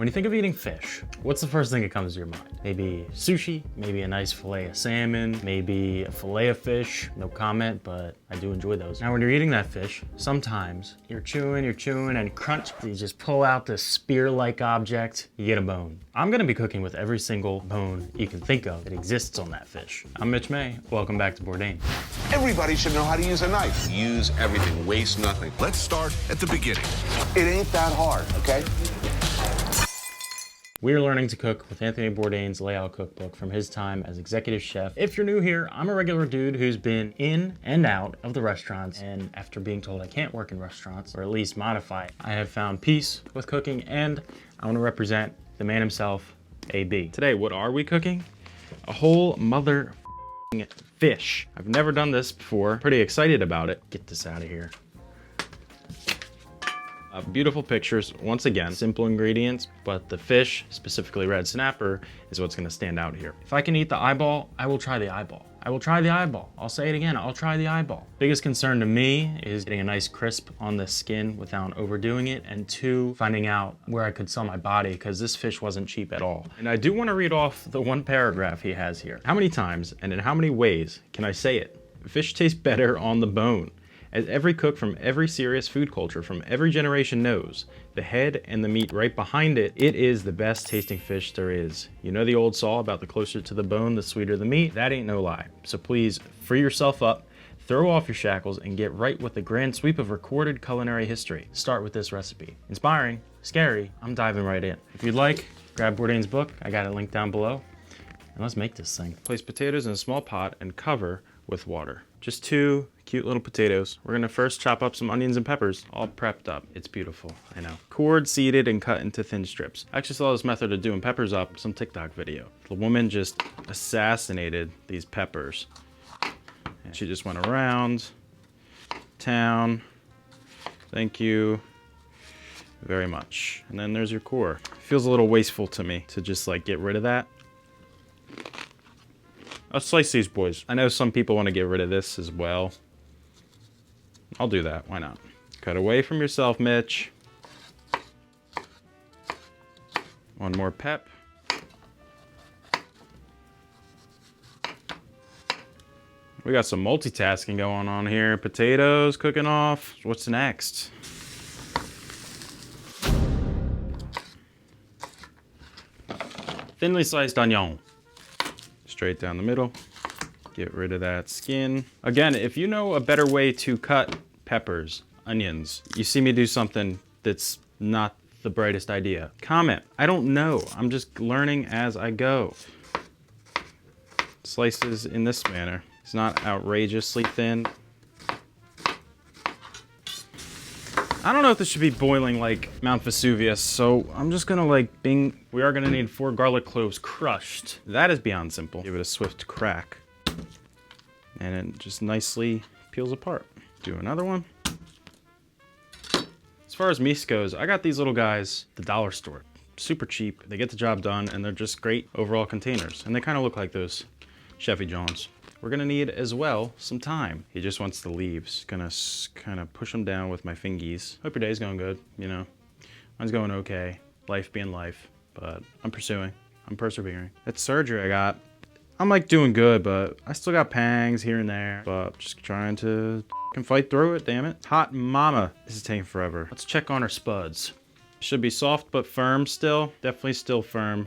When you think of eating fish, what's the first thing that comes to your mind? Maybe sushi, maybe a nice fillet of salmon, maybe a fillet of fish. No comment, but I do enjoy those. Now, when you're eating that fish, sometimes you're chewing, and crunch, you just pull out this spear-like object, you get a bone. I'm gonna be cooking with every single bone you can think of that exists on that fish. I'm Mitch May, welcome back to Bourdain. Everybody should know how to use a knife. Use everything, waste nothing. Let's start at the beginning. It ain't that hard, okay? We're learning to cook with Anthony Bourdain's Layout Cookbook from his time as executive chef. If you're new here, I'm a regular dude who's been in and out of the restaurants, and after being told I can't work in restaurants, or at least modify it, I have found peace with cooking, and I want to represent the man himself, AB. Today, what are we cooking? A whole mother fish. I've never done this before. Pretty excited about it. Get this out of here. Beautiful pictures, once again, simple ingredients, but the fish, specifically red snapper, is what's gonna stand out here. If I can eat the eyeball, I will try the eyeball. I will try the eyeball. I'll say it again, I'll try the eyeball. Biggest concern to me is getting a nice crisp on the skin without overdoing it, and two, finding out where I could sell my body, because this fish wasn't cheap at all. And I do wanna read off the one paragraph he has here. How many times and in how many ways can I say it? Fish tastes better on the bone. As every cook from every serious food culture from every generation knows, the head and the meat right behind it, it is the best tasting fish there is. You know the old saw about the closer to the bone, the sweeter the meat? That ain't no lie. So please free yourself up, throw off your shackles, and get right with the grand sweep of recorded culinary history. Start with this recipe. Inspiring, scary, I'm diving right in. If you'd like, grab Bourdain's book, I got it linked down below, and let's make this thing. Place potatoes in a small pot and cover with water. Just 2 cute little potatoes. We're gonna first chop up some onions and peppers, all prepped up. It's beautiful, I know. Cored, seeded, and cut into thin strips. I actually saw this method of doing peppers up, some TikTok video. The woman just assassinated these peppers. And she just went around town. Thank you very much. And then there's your core. Feels a little wasteful to me to just like get rid of that. I'll slice these boys. I know some people want to get rid of this as well. I'll do that, why not? Cut away from yourself, Mitch. One more pep. We got some multitasking going on here. Potatoes cooking off. What's next? Thinly sliced onion. Straight down the middle. Get rid of that skin. Again, if you know a better way to cut peppers, onions, you see me do something that's not the brightest idea, comment. I don't know. I'm just learning as I go. Slices in this manner. It's not outrageously thin. I don't know if this should be boiling like Mount Vesuvius, so I'm just gonna like bing. We are gonna need 4 garlic cloves crushed. That is beyond simple. Give it a swift crack. And it just nicely peels apart. Do another one. As far as meat goes, I got these little guys at the dollar store. Super cheap, they get the job done, and they're just great overall containers. And they kind of look like those Chevy Johns. We're gonna need as well some thyme. He just wants the leaves. Gonna kind of push them down with my fingies. Hope your day's going good, you know. Mine's going okay. Life being life, but I'm pursuing. I'm persevering. That surgery I got, I'm like doing good, but I still got pangs here and there. But just trying to fight through it, damn it. Hot mama. This is taking forever. Let's check on our spuds. Should be soft but firm still. Definitely still firm.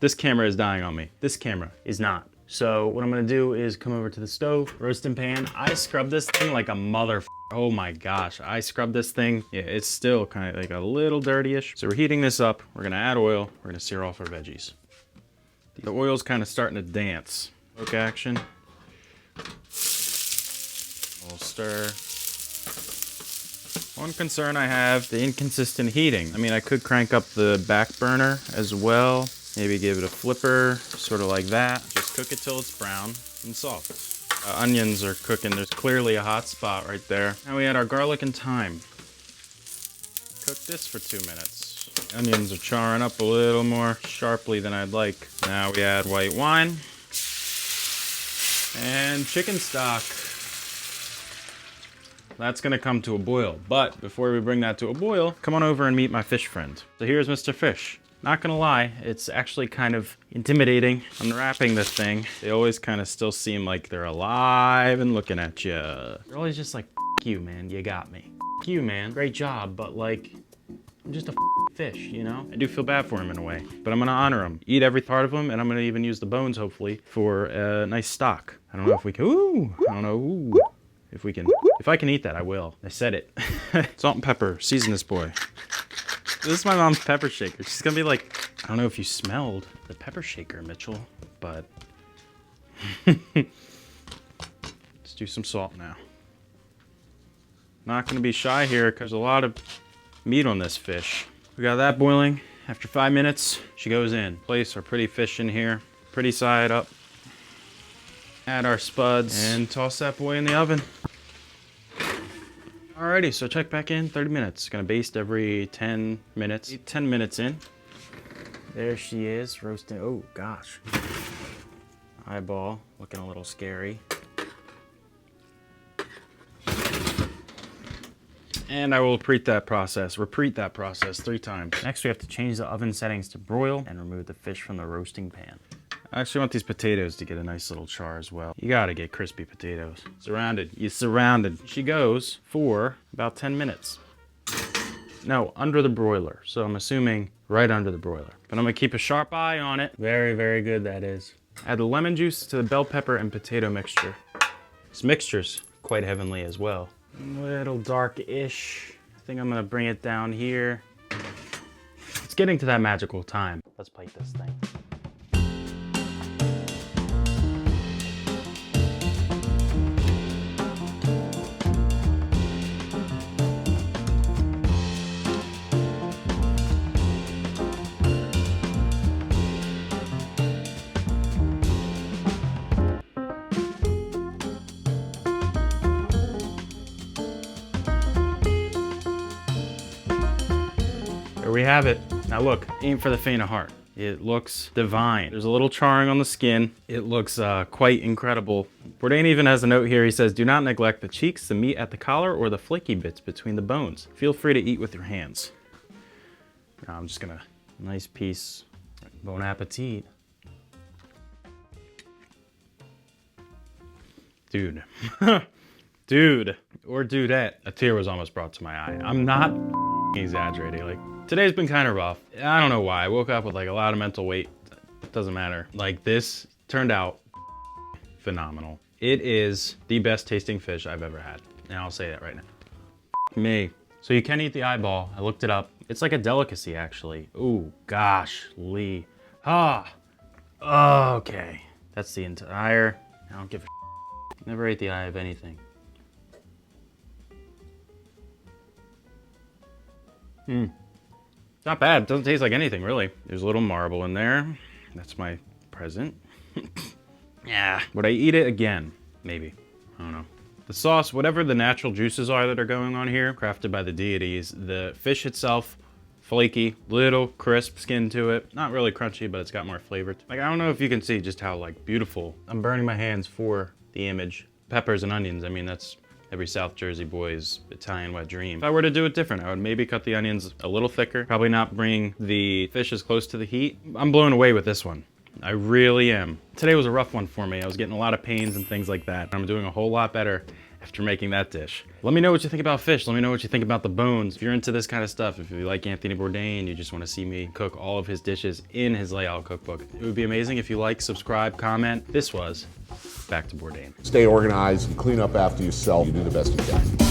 This camera is dying on me. This camera is not. So what I'm gonna do is come over to the stove, roasting pan. I scrub this thing like a mother. Oh my gosh, I scrub this thing. Yeah, it's still kind of like a little dirty-ish. So we're heating this up. We're gonna add oil. We're gonna sear off our veggies. The oil's kind of starting to dance. Look action. A little stir. One concern I have, the inconsistent heating. I mean, I could crank up the back burner as well. Maybe give it a flipper, sort of like that. Just cook it till it's brown and soft. Onions are cooking. There's clearly a hot spot right there. Now we add our garlic and thyme. Cook this for 2 minutes. Onions are charring up a little more sharply than I'd like. Now we add white wine and chicken stock. That's gonna come to a boil. But before we bring that to a boil, come on over and meet my fish friend. So here's Mr. Fish. Not gonna lie, it's actually kind of intimidating. Unwrapping this thing, they always kind of still seem like they're alive and looking at you. They're always just like, F you, man, you got me. F you, man, great job, but like, I'm just a fish, you know? I do feel bad for him in a way, but I'm gonna honor him. Eat every part of him, and I'm gonna even use the bones, hopefully, for a nice stock. I don't know if we can, I don't know, if we can. If I can eat that, I will. I said it. Salt and pepper, season this boy. This is my mom's pepper shaker. She's gonna be like, I don't know if you smelled the pepper shaker, Mitchell, but let's do some salt now. Not gonna be shy here because there's a lot of meat on this fish. We got that boiling. After 5 minutes, she goes in. Place our pretty fish in here, pretty side up. Add our spuds and toss that boy in the oven. Alrighty, so check back in, 30 minutes. Gonna baste every 10 minutes. 10 minutes in. There she is, roasting. Oh gosh. Eyeball, looking a little scary. And I will repeat that process 3 times. Next, we have to change the oven settings to broil and remove the fish from the roasting pan. I actually want these potatoes to get a nice little char as well. You gotta get crispy potatoes. Surrounded, you're surrounded. She goes for about 10 minutes. No, under the broiler. So I'm assuming right under the broiler. But I'm gonna keep a sharp eye on it. Very, very good that is. Add the lemon juice to the bell pepper and potato mixture. This mixture's quite heavenly as well. A little dark-ish. I think I'm gonna bring it down here. It's getting to that magical time. Let's plate this thing. There we have it. Now look, ain't for the faint of heart. It looks divine. There's a little charring on the skin. It looks quite incredible. Bourdain even has a note here. He says, do not neglect the cheeks, the meat at the collar, or the flaky bits between the bones. Feel free to eat with your hands. Now I'm just gonna, nice piece. Bon appetit. Dude. Dude. Or dudette. A tear was almost brought to my eye. I'm not exaggerating. Like, today's been kind of rough. I don't know why. I woke up with like a lot of mental weight. It doesn't matter. Like, this turned out phenomenal. It is the best tasting fish I've ever had. And I'll say that right now. Me. So you can eat the eyeball. I looked it up. It's like a delicacy, actually. Ooh, gosh, Lee. Ah. Okay. That's the entire. I don't give a never ate the eye of anything. Not bad. It doesn't taste like anything, really. There's a little marble in there. That's my present. Yeah. Would I eat it again? Maybe. I don't know. The sauce, whatever the natural juices are that are going on here, crafted by the deities, the fish itself, flaky, little crisp skin to it. Not really crunchy, but it's got more flavor. Like, I don't know if you can see just how, like, beautiful. I'm burning my hands for the image. Peppers and onions, I mean, that's every South Jersey boy's Italian wet dream. If I were to do it different, I would maybe cut the onions a little thicker, probably not bring the fish as close to the heat. I'm blown away with this one. I really am. Today was a rough one for me. I was getting a lot of pains and things like that. I'm doing a whole lot better after making that dish. Let me know what you think about fish. Let me know what you think about the bones. If you're into this kind of stuff, if you like Anthony Bourdain, you just want to see me cook all of his dishes in his layout cookbook. It would be amazing if you like, subscribe, comment. This was Back to Bourdain. Stay organized and clean up after yourself. You do the best you can.